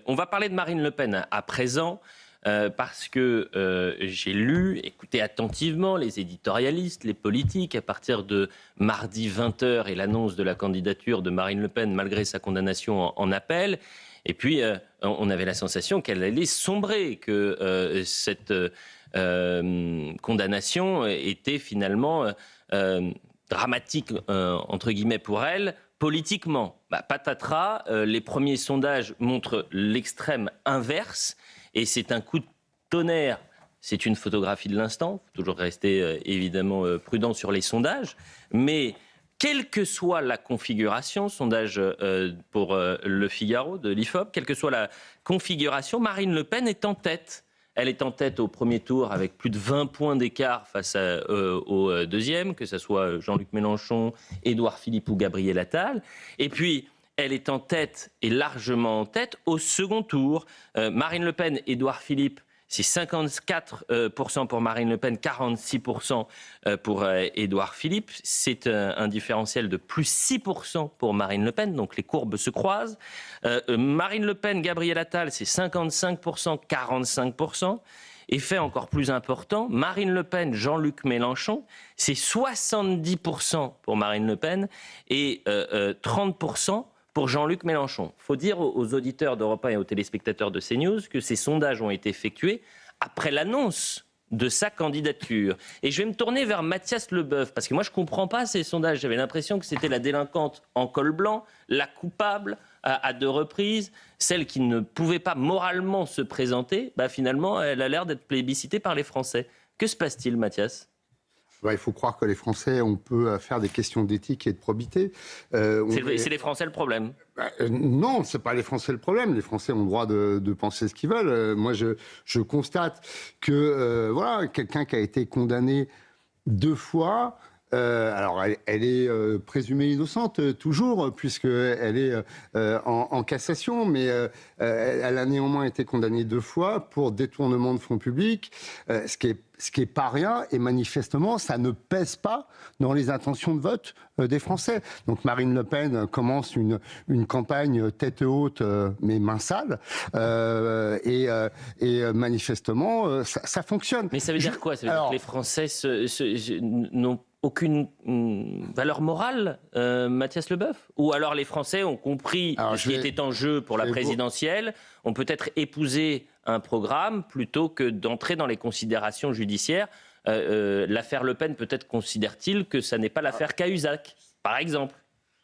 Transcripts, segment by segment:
On va parler de Marine Le Pen à présent, parce que j'ai lu, écouté attentivement les éditorialistes, les politiques, à partir de mardi 20h et l'annonce de la candidature de Marine Le Pen, malgré sa condamnation en appel. Et puis, on avait la sensation qu'elle allait sombrer, que cette condamnation était finalement dramatique, entre guillemets, pour elle, politiquement. Patatras, les premiers sondages montrent l'extrême inverse, et c'est un coup de tonnerre. C'est une photographie de l'instant, il faut toujours rester évidemment prudent sur les sondages, mais quelle que soit la configuration, sondage pour Le Figaro de l'IFOP, quelle que soit la configuration, Marine Le Pen est en tête. Elle est en tête au premier tour avec plus de 20 points d'écart face au deuxième, que ce soit Jean-Luc Mélenchon, Édouard Philippe ou Gabriel Attal. Et puis, elle est en tête, et largement en tête, au second tour. Marine Le Pen, Édouard Philippe, c'est 54% pour Marine Le Pen, 46% pour Édouard Philippe. C'est un différentiel de plus 6% pour Marine Le Pen, donc les courbes se croisent. Marine Le Pen, Gabriel Attal, c'est 55%, 45%. Et fait encore plus important, Marine Le Pen, Jean-Luc Mélenchon, c'est 70% pour Marine Le Pen et 30% pour Jean-Luc Mélenchon. Il faut dire aux auditeurs d'Europe 1 et aux téléspectateurs de CNews que ces sondages ont été effectués après l'annonce de sa candidature. Et je vais me tourner vers Mathias Leboeuf, parce que moi je ne comprends pas ces sondages. J'avais l'impression que c'était la délinquante en col blanc, la coupable à 2 reprises, celle qui ne pouvait pas moralement se présenter. Finalement, elle a l'air d'être plébiscitée par les Français. Que se passe-t-il, Mathias ? Il faut croire que les Français, on peut faire des questions d'éthique et de probité. C'est les Français le problème ? Non, c'est pas les Français le problème. Les Français ont le droit de penser ce qu'ils veulent. Moi, je constate que quelqu'un qui a été condamné 2 fois... alors, elle est présumée innocente toujours, puisqu'elle est en cassation, mais elle a néanmoins été condamnée 2 fois pour détournement de fonds publics, ce qui est pas rien, et manifestement, ça ne pèse pas dans les intentions de vote des Français. Donc Marine Le Pen commence une campagne tête haute, mais main sale, et manifestement, ça fonctionne. Mais ça veut dire quoi ? Ça veut dire que les Français n'ont aucune valeur morale, Mathias Leboeuf ? Ou alors les Français ont compris ce qui était en jeu pour la présidentielle, ont peut-être épousé un programme plutôt que d'entrer dans les considérations judiciaires. L'affaire Le Pen, peut-être considère-t-il que ça n'est pas l'affaire Cahuzac, par exemple.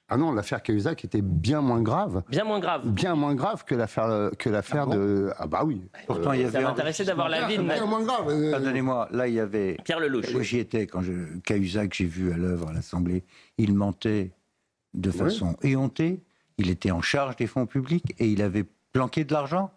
Ah non, l'affaire Cahuzac était bien moins grave. Bien moins grave. Bien moins grave que l'affaire de... Ah bah oui. Pourtant, il y avait... Ça m'intéressait d'avoir l'avis de... Bien moins grave. Pardonnez-moi, là, il y avait... Pierre Lelouch. Moi, j'y étais, Cahuzac, j'ai vu à l'œuvre à l'Assemblée, il mentait de façon éhontée, il était en charge des fonds publics et il avait planqué de l'argent.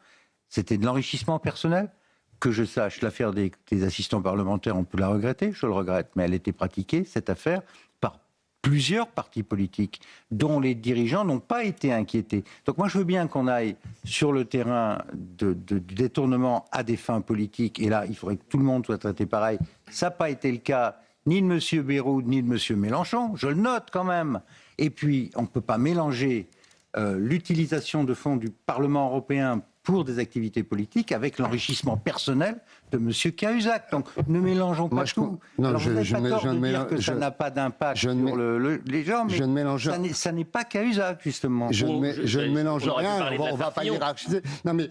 C'était de l'enrichissement personnel. Que je sache, l'affaire des assistants parlementaires, on peut la regretter, je le regrette, mais elle était pratiquée, cette affaire, par plusieurs partis politiques, dont les dirigeants n'ont pas été inquiétés. Donc moi, je veux bien qu'on aille sur le terrain du détournement à des fins politiques, et là, il faudrait que tout le monde soit traité pareil. Ça n'a pas été le cas ni de M. Bayrou, ni de M. Mélenchon, je le note quand même. Et puis, on ne peut pas mélanger l'utilisation de fonds du Parlement européen pour des activités politiques avec l'enrichissement personnel de M. Cahuzac. Donc ne mélangeons pas tout. Non, alors, vous n'avez pas tort de dire que ça n'a pas d'impact sur les gens, mais ça n'est pas Cahuzac, justement. Je ne mélange rien, on ne va pas hiérarchiser. Non mais...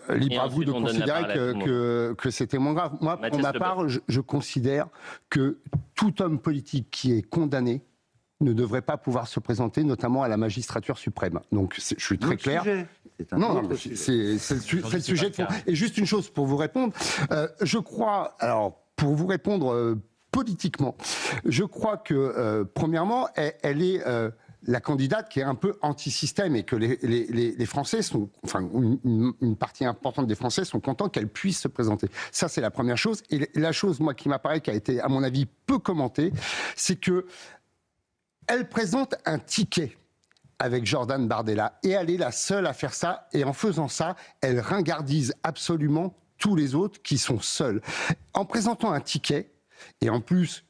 libre à vous de considérer que c'était moins grave. Moi, pour ma part, je considère que tout homme politique qui est condamné ne devrait pas pouvoir se présenter, notamment à la magistrature suprême. Donc, je suis très clair. Non, c'est le sujet de fond. Et juste une chose pour vous répondre. Je crois, alors, pour vous répondre politiquement, je crois que, premièrement, elle est... la candidate qui est un peu anti-système et que les Français sont, enfin une partie importante des Français sont contents qu'elle puisse se présenter. Ça, c'est la première chose. Et la chose, moi, qui m'apparaît, qui a été, à mon avis, peu commentée, c'est que elle présente un ticket avec Jordan Bardella et elle est la seule à faire ça. Et en faisant ça, elle ringardise absolument tous les autres qui sont seuls. En présentant un ticket, et en plus...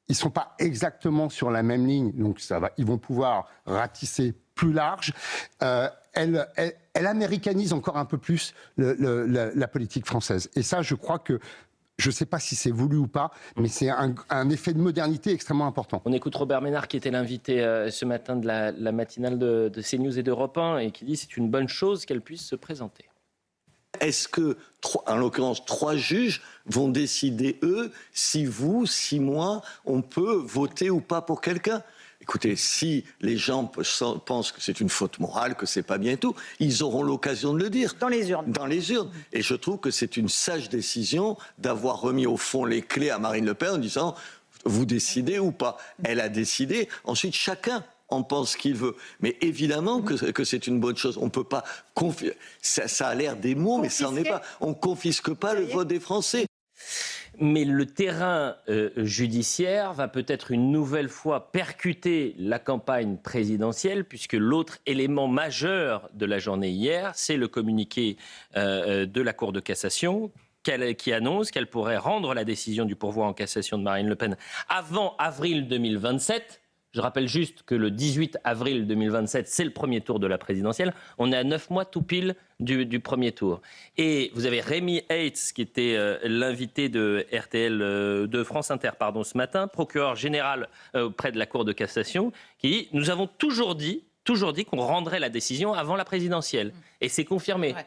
ils ne sont pas exactement sur la même ligne, donc ça va, ils vont pouvoir ratisser plus large. Elle américanise encore un peu plus la politique française. Et ça, je crois que, je ne sais pas si c'est voulu ou pas, mais c'est un effet de modernité extrêmement important. On écoute Robert Ménard, qui était l'invité ce matin de la matinale de CNews et d'Europe 1, et qui dit que c'est une bonne chose qu'elle puisse se présenter. Est-ce que, en l'occurrence, 3 juges vont décider, eux, si vous, 6 mois, on peut voter ou pas pour quelqu'un ? Écoutez, si les gens pensent que c'est une faute morale, que c'est pas bien et tout, ils auront l'occasion de le dire. Dans les urnes. Dans les urnes. Et je trouve que c'est une sage décision d'avoir remis au fond les clés à Marine Le Pen en disant « vous décidez ou pas ». Elle a décidé. Ensuite, chacun en pense ce qu'il veut. Mais évidemment que c'est une bonne chose. On peut pas... Ça a l'air des mots, mais ça n'en est pas. On confisque pas le vote des Français. Mais le terrain judiciaire va peut-être une nouvelle fois percuter la campagne présidentielle, puisque l'autre élément majeur de la journée hier, c'est le communiqué de la Cour de cassation qui annonce qu'elle pourrait rendre la décision du pourvoi en cassation de Marine Le Pen avant avril 2027. Je rappelle juste que le 18 avril 2027, c'est le premier tour de la présidentielle. On est à 9 mois tout pile du premier tour. Et vous avez Rémi Heitz, qui était l'invité de RTL, de France Inter, ce matin, procureur général auprès de la Cour de cassation, qui dit « Nous avons toujours dit qu'on rendrait la décision avant la présidentielle. » Et c'est confirmé. Ouais.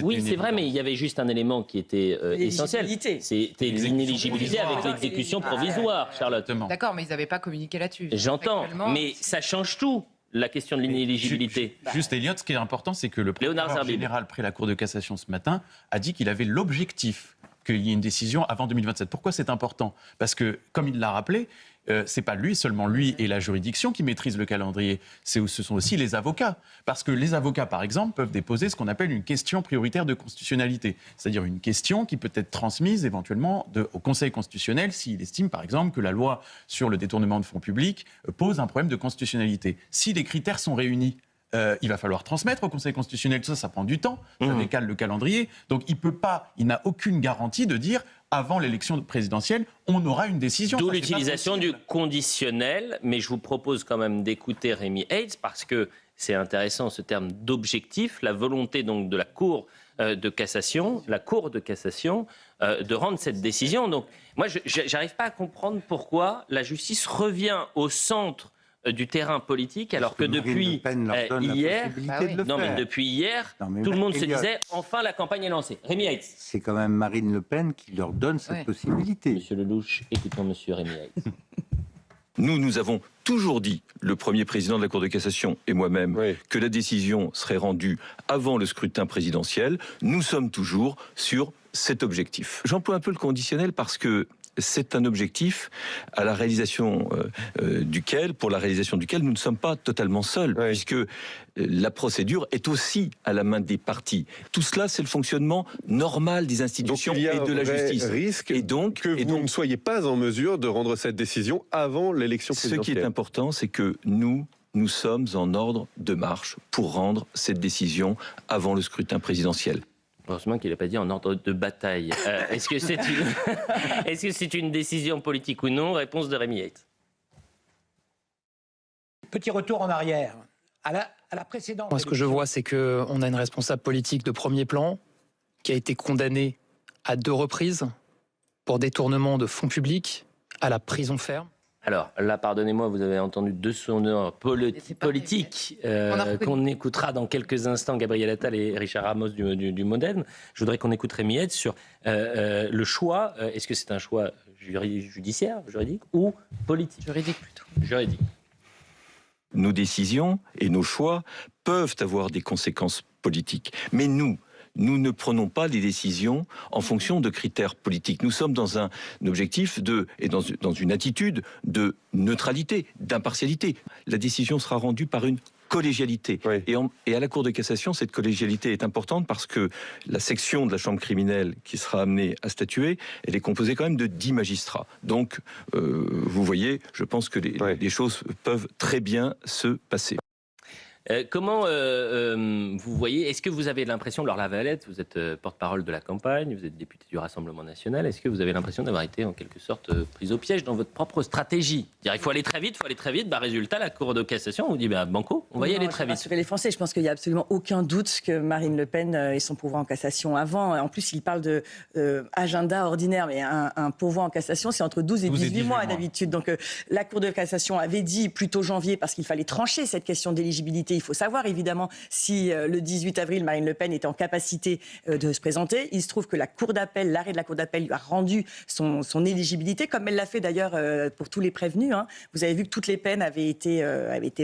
Oui, c'est vrai, mais il y avait juste un élément qui était essentiel. C'était l'inéligibilité avec l'exécution provisoire, Charlotte. D'accord, mais ils n'avaient pas communiqué là-dessus. J'entends, mais ça change tout, la question de l'inéligibilité. Juste, Elliot, ce qui est important, c'est que le procureur général près la Cour de cassation ce matin a dit qu'il avait l'objectif qu'il y ait une décision avant 2027. Pourquoi c'est important ? Parce que, comme il l'a rappelé, c'est pas seulement lui et la juridiction qui maîtrisent le calendrier, ce sont aussi les avocats. Parce que les avocats, par exemple, peuvent déposer ce qu'on appelle une question prioritaire de constitutionnalité. C'est-à-dire une question qui peut être transmise éventuellement au Conseil constitutionnel s'il estime, par exemple, que la loi sur le détournement de fonds publics pose un problème de constitutionnalité. Si les critères sont réunis, il va falloir transmettre au Conseil constitutionnel. Tout ça, ça prend du temps, ça décale le calendrier. Donc il n'a aucune garantie de dire avant l'élection présidentielle, on aura une décision. D'où l'utilisation du conditionnel, mais je vous propose quand même d'écouter Rémi Heitz, parce que c'est intéressant ce terme d'objectif, la volonté donc de la Cour de cassation, de rendre cette décision. Donc moi, je n'arrive pas à comprendre pourquoi la justice revient au centre du terrain politique, alors que depuis hier, depuis hier, tout le monde se disait enfin la campagne est lancée. Rémi Heitz. C'est quand même Marine Le Pen qui leur donne cette possibilité. Monsieur Lelouch, écoutons Monsieur Rémi Heitz. Nous avons toujours dit, le premier président de la Cour de cassation et moi-même, que la décision serait rendue avant le scrutin présidentiel. Nous sommes toujours sur cet objectif. J'emploie un peu le conditionnel parce que c'est un objectif à la réalisation pour la réalisation duquel nous ne sommes pas totalement seuls, puisque la procédure est aussi à la main des partis. Tout cela, c'est le fonctionnement normal des institutions et de la justice. Risque et donc vous ne soyez pas en mesure de rendre cette décision avant l'élection présidentielle. Ce qui est important, c'est que nous sommes en ordre de marche pour rendre cette décision avant le scrutin présidentiel. Heureusement qu'il n'a pas dit en ordre de bataille. Est-ce que c'est une décision politique ou non ? Réponse de Rémi Heitz. Petit retour en arrière. À la précédente. Moi, ce que je vois, c'est qu'on a une responsable politique de premier plan qui a été condamnée à 2 reprises pour détournement de fonds publics à la prison ferme. Alors là, pardonnez-moi, vous avez entendu 2 sonneurs politiques qu'on écoutera dans quelques instants, Gabriel Attal et Richard Ramos du Modem. Je voudrais qu'on écoute Rémi Heitz sur le choix. Est-ce que c'est un choix juridique ou politique ? Juridique plutôt. Juridique. Nos décisions et nos choix peuvent avoir des conséquences politiques. Mais nous ne prenons pas les décisions en fonction de critères politiques. Nous sommes dans un objectif et dans une attitude de neutralité, d'impartialité. La décision sera rendue par une collégialité. Et à la Cour de cassation, cette collégialité est importante parce que la section de la chambre criminelle qui sera amenée à statuer, elle est composée quand même de 10 magistrats. Donc, vous voyez, je pense que les choses peuvent très bien se passer. Comment vous voyez, est-ce que vous avez l'impression, Laure Lavalette, vous êtes porte-parole de la campagne, vous êtes députée du Rassemblement national, est-ce que vous avez l'impression d'avoir été en quelque sorte prise au piège dans votre propre stratégie ? Il faut aller très vite, résultat, la Cour de cassation vous dit banco, on va y aller très vite. Rassurer les Français, je pense qu'il n'y a absolument aucun doute que Marine Le Pen ait son pourvoi en cassation avant. En plus, il parle de agenda ordinaire, mais un pourvoi en cassation, c'est entre 12 et 18 mois d'habitude. Donc la Cour de cassation avait dit plutôt janvier parce qu'il fallait trancher cette question d'éligibilité. Il faut savoir évidemment si le 18 avril, Marine Le Pen était en capacité de se présenter. Il se trouve que l'arrêt de la Cour d'appel lui a rendu son éligibilité, comme elle l'a fait d'ailleurs pour tous les prévenus. Vous avez vu que toutes les peines avaient été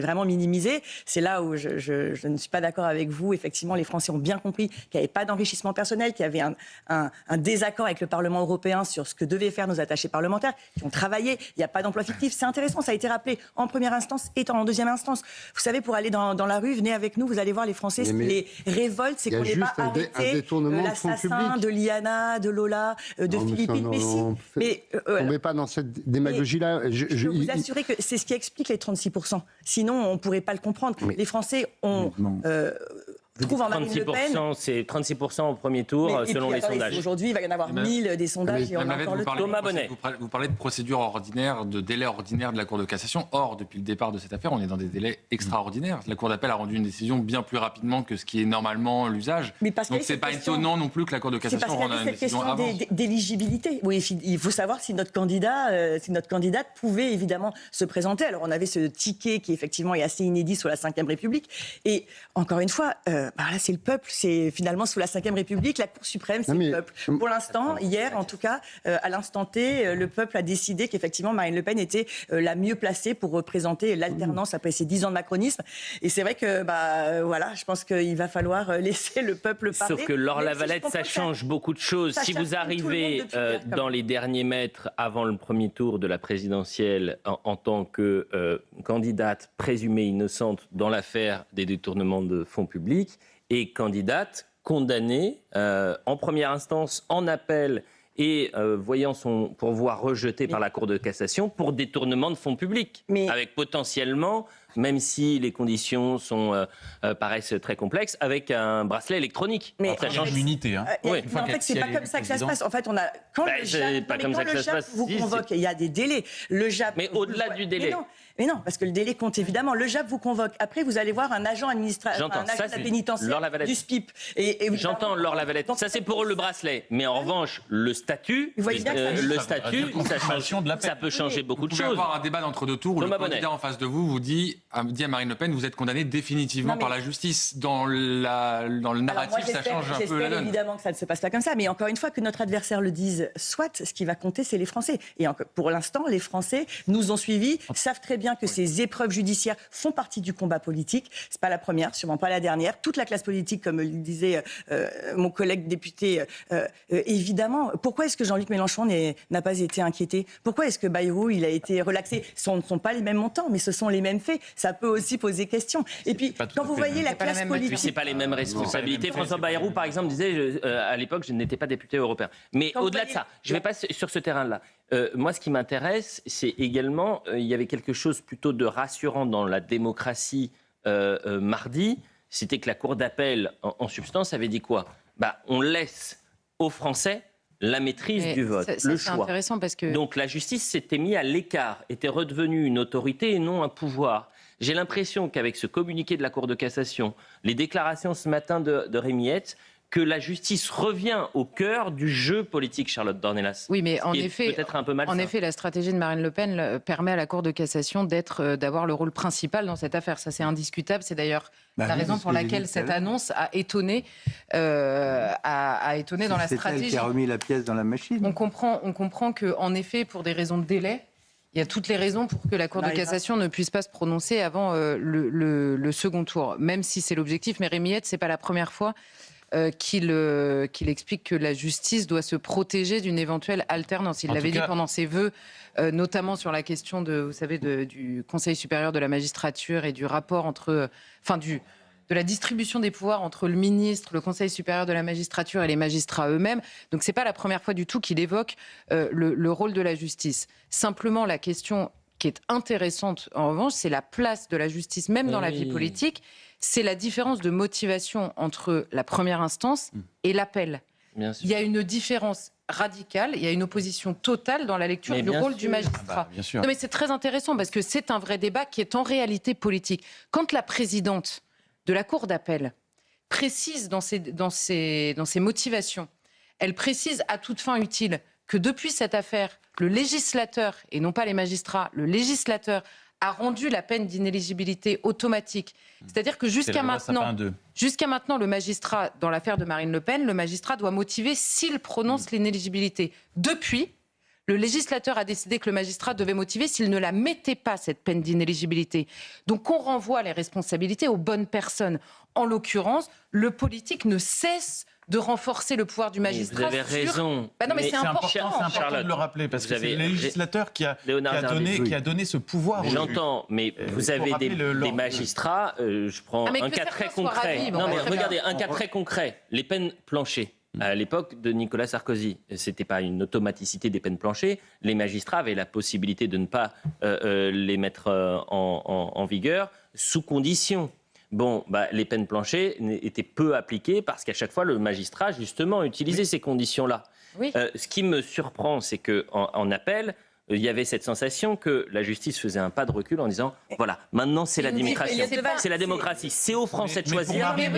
vraiment minimisées. C'est là où je ne suis pas d'accord avec vous. Effectivement, les Français ont bien compris qu'il n'y avait pas d'enrichissement personnel, qu'il y avait un désaccord avec le Parlement européen sur ce que devaient faire nos attachés parlementaires, qui ont travaillé. Il n'y a pas d'emploi fictif. C'est intéressant, ça a été rappelé en première instance et en deuxième instance. Vous savez, pour aller dans la rue, venez avec nous, vous allez voir les Français, ce qui les révolte, c'est qu'on n'ait pas arrêté l'assassin de Liana, de Lola, de Philippine. Mais on ne met pas dans cette démagogie-là. Je peux vous assurer que c'est ce qui explique les 36%. Sinon, on ne pourrait pas le comprendre. Les Français ont... trouve en Marine Le Pen... C'est 36% au premier tour, selon les sondages. Aujourd'hui, il va y en avoir 1000 des sondages et on a encore le temps. Thomas Bonnet. Vous parlez de procédure ordinaire, de délai ordinaire de la Cour de cassation. Or, depuis le départ de cette affaire, on est dans des délais extraordinaires. La Cour d'appel a rendu une décision bien plus rapidement que ce qui est normalement l'usage. Donc, c'est pas étonnant non plus que la Cour de cassation rende une décision avant. C'est cette question d'éligibilité. Oui, il faut savoir si notre candidate pouvait évidemment se présenter. Alors, on avait ce ticket qui, effectivement, est assez inédit sur la Ve République. Et, encore une fois... là, c'est le peuple, c'est finalement sous la Ve République, la Cour suprême, c'est le peuple. Pour l'instant, hier en tout cas, à l'instant T, le peuple a décidé qu'effectivement Marine Le Pen était la mieux placée pour représenter l'alternance après ces 10 ans de macronisme. Et c'est vrai que, je pense qu'il va falloir laisser le peuple parler. Sauf que Laure Lavalette, ça change beaucoup de choses. Si vous arrivez dans les derniers mètres avant le premier tour de la présidentielle en tant que candidate présumée innocente dans l'affaire des détournements de fonds publics, et candidate condamnée en première instance, en appel et voyant son pourvoi rejeté par la Cour de cassation pour détournement de fonds publics. Avec potentiellement, même si les conditions paraissent très complexes, avec un bracelet électronique. Ça change l'unité. En fait, c'est pas comme ça que ça se passe. En fait, quand le JAP vous convoque, il y a des délais. Le JAP, mais au-delà du délai. Mais non, parce que le délai compte évidemment. Le JAP vous convoque. Après, vous allez voir un agent administratif, un agent de la pénitentiaire du SPIP. J'entends Laure Lavalette. Ça, c'est pour le bracelet. Mais en revanche, le statut, ça peut changer beaucoup de choses. Vous pouvez avoir un débat d'entre-deux tours où le candidat en face de vous dit à Marine Le Pen, vous êtes condamnée définitivement par la justice. Dans le narratif, ça change un peu la donne. Évidemment que ça ne se passe pas comme ça. Mais encore une fois, que notre adversaire le dise, soit, ce qui va compter, c'est les Français. Et pour l'instant, les Français nous ont suivis, savent très bien que ces épreuves judiciaires font partie du combat politique. C'est pas la première, sûrement pas la dernière. Toute la classe politique, comme le disait mon collègue député, évidemment. Pourquoi est-ce que Jean-Luc Mélenchon n'a pas été inquiété ? Pourquoi est-ce que Bayrou il a été relaxé ? Ce ne sont pas les mêmes montants, mais ce sont les mêmes faits. Ça peut aussi poser question. Et puis, quand vous voyez la classe politique... C'est pas les mêmes responsabilités. François Bayrou, par exemple, disait à l'époque, je n'étais pas député européen. Mais au-delà de ça, je ne vais pas sur ce terrain-là. Moi, ce qui m'intéresse, c'est également, il y avait quelque chose plutôt de rassurant dans la démocratie mardi, c'était que la Cour d'appel, en substance, avait dit quoi ? On laisse aux Français la maîtrise du vote, le choix. C'est intéressant parce que... Donc la justice s'était mise à l'écart, était redevenue une autorité et non un pouvoir. J'ai l'impression qu'avec ce communiqué de la Cour de cassation, les déclarations ce matin de Rémi Hetz, que la justice revient au cœur du jeu politique, Charlotte Dornelas. Oui, mais en effet, peut-être un peu mal. En effet, la stratégie de Marine Le Pen permet à la Cour de cassation d'avoir le rôle principal dans cette affaire. Ça, c'est indiscutable. C'est d'ailleurs la raison pour laquelle cette annonce a étonné, dans la stratégie. C'est elle qui a remis la pièce dans la machine. On comprend que, en effet, pour des raisons de délai, il y a toutes les raisons pour que la Cour de cassation ne puisse pas se prononcer avant le second tour, même si c'est l'objectif. Mais Rémi Hetz, c'est pas la première fois qu'il explique que la justice doit se protéger d'une éventuelle alternance. Il l'avait dit pendant ses vœux, notamment sur la question du Conseil supérieur de la magistrature et du rapport entre... de la distribution des pouvoirs entre le ministre, le Conseil supérieur de la magistrature et les magistrats eux-mêmes. Donc c'est pas la première fois du tout qu'il évoque le rôle de la justice. Simplement, la question qui est intéressante, en revanche, c'est la place de la justice, même dans la vie politique. C'est la différence de motivation entre la première instance et l'appel. Il y a une différence radicale, il y a une opposition totale dans la lecture du rôle du magistrat. Non, mais c'est très intéressant parce que c'est un vrai débat qui est en réalité politique. Quand la présidente de la Cour d'appel précise dans ses motivations, elle précise à toute fin utile que depuis cette affaire, le législateur, et non pas les magistrats, le législateur a rendu la peine d'inéligibilité automatique. C'est-à-dire que jusqu'à maintenant, le magistrat, dans l'affaire de Marine Le Pen, le magistrat doit motiver s'il prononce l'inéligibilité. Depuis, le législateur a décidé que le magistrat devait motiver s'il ne la mettait pas, cette peine d'inéligibilité. Donc on renvoie les responsabilités aux bonnes personnes. En l'occurrence, le politique ne cesse de renforcer le pouvoir du magistrat. Vous avez raison. Non, mais c'est important. C'est important de le rappeler, parce que c'est le législateur qui a donné ce pouvoir. J'entends, mais vous avez des magistrats, je prends un cas très concret. Non, mais regardez, un cas très concret. Les peines planchées. À l'époque de Nicolas Sarkozy, c'était pas une automaticité des peines planchées. Les magistrats avaient la possibilité de ne pas les mettre en vigueur sous condition. Bon, les peines planchées étaient peu appliquées parce qu'à chaque fois, le magistrat, justement, utilisait ces conditions-là. Oui. Ce qui me surprend, c'est qu'en appel, il y avait cette sensation que la justice faisait un pas de recul en disant voilà, maintenant c'est la démocratie, c'est la démocratie, c'est aux Français de choisir. Mais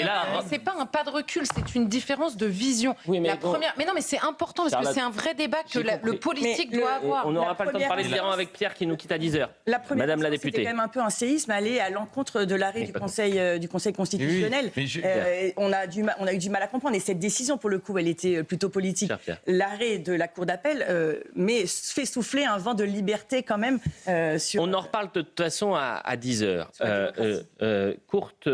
c'est pas un pas de recul, c'est une différence de vision. Oui, mais mais non, mais c'est important parce que c'est un vrai débat que le politique doit avoir. On n'aura pas le temps de parler de l'Iran avec Pierre qui nous quitte à 10h. Madame la députée. C'était quand même un peu un séisme aller à l'encontre de l'arrêt du Conseil constitutionnel. On a eu du mal à comprendre et cette décision, pour le coup, elle était plutôt politique. L'arrêt de la Cour d'appel mais fait souffler un vent de liberté quand même. On en reparle de toute façon à 10h. Courte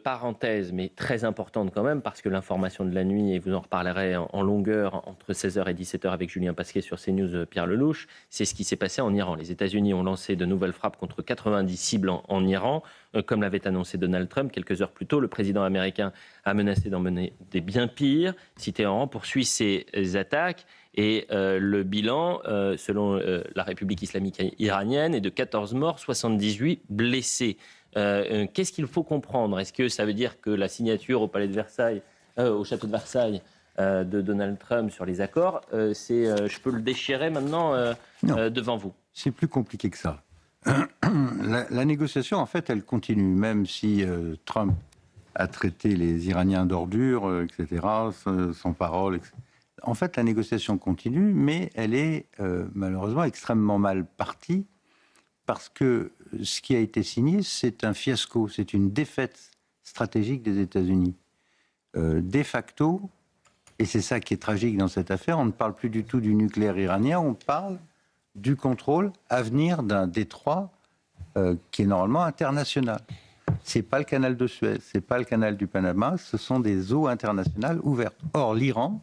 parenthèse, mais très importante quand même, parce que l'information de la nuit, et vous en reparlerez en longueur entre 16h et 17h avec Julien Pasquet sur CNews, Pierre Lelouch, c'est ce qui s'est passé en Iran. Les États-Unis ont lancé de nouvelles frappes contre 90 cibles en Iran. Comme l'avait annoncé Donald Trump quelques heures plus tôt, le président américain a menacé d'en mener des bien pires. Téhéran poursuit ces attaques. Et le bilan, selon la République islamique iranienne, est de 14 morts, 78 blessés. Qu'est-ce qu'il faut comprendre ? Est-ce que ça veut dire que la signature au palais de Versailles, au château de Versailles, de Donald Trump sur les accords, je peux le déchirer maintenant devant vous ? C'est plus compliqué que ça. La négociation, en fait, elle continue, même si Trump a traité les Iraniens d'ordures, etc., sans parole, etc. En fait, la négociation continue, mais elle est malheureusement extrêmement mal partie parce que ce qui a été signé, c'est un fiasco, c'est une défaite stratégique des États-Unis. De facto, et c'est ça qui est tragique dans cette affaire, on ne parle plus du tout du nucléaire iranien, on parle du contrôle à venir d'un détroit qui est normalement international. C'est pas le canal de Suez, c'est pas le canal du Panama, ce sont des eaux internationales ouvertes. Or, l'Iran,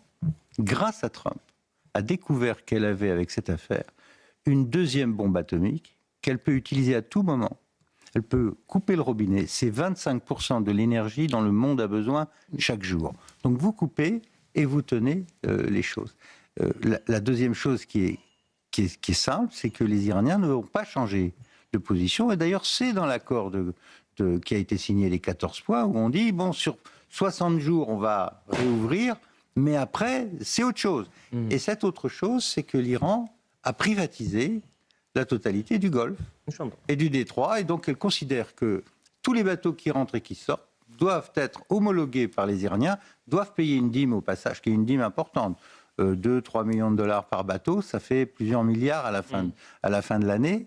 grâce à Trump, a découvert qu'elle avait, avec cette affaire, une deuxième bombe atomique qu'elle peut utiliser à tout moment. Elle peut couper le robinet. C'est 25% de l'énergie dont le monde a besoin chaque jour. Donc vous coupez et vous tenez les choses. La deuxième chose qui est simple, c'est que les Iraniens ne vont pas changer de position. Et d'ailleurs, c'est dans l'accord qui a été signé, les 14 points, où on dit, bon, sur 60 jours, on va réouvrir, mais après, c'est autre chose. Et cette autre chose, c'est que l'Iran a privatisé la totalité du Golfe et du détroit, et donc elle considère que tous les bateaux qui rentrent et qui sortent doivent être homologués par les Iraniens, doivent payer une dîme au passage, qui est une dîme importante. 2-3 millions de dollars par bateau, ça fait plusieurs milliards à la fin de l'année.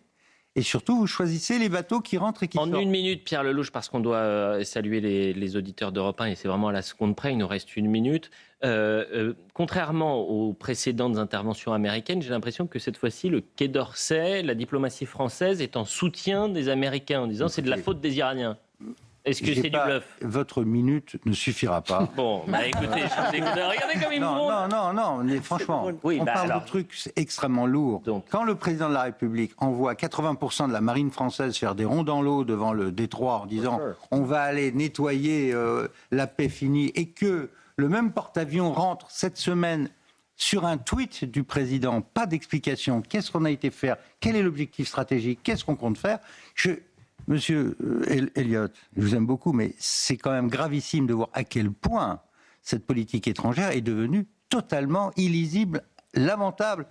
Et surtout, vous choisissez les bateaux qui rentrent et qui sortent. En une minute, Pierre Lelouch, parce qu'on doit saluer les auditeurs d'Europe 1, et c'est vraiment à la seconde près, il nous reste une minute. Contrairement aux précédentes interventions américaines, j'ai l'impression que cette fois-ci, le Quai d'Orsay, la diplomatie française est en soutien des Américains, en disant c'est de la faute des Iraniens. Est-ce que c'est du bluff ? Votre minute ne suffira pas. Bon, écoutez, regardez comme il me montre. Non, mais franchement, on parle de trucs extrêmement lourds. Donc, quand le président de la République envoie 80% de la marine française faire des ronds dans l'eau devant le détroit en disant on va aller nettoyer, la paix finie, et que le même porte-avions rentre cette semaine sur un tweet du président, pas d'explication. Qu'est-ce qu'on a été faire? Quel est l'objectif stratégique? Qu'est-ce qu'on compte faire? Monsieur Elliott, je vous aime beaucoup, mais c'est quand même gravissime de voir à quel point cette politique étrangère est devenue totalement illisible, lamentable.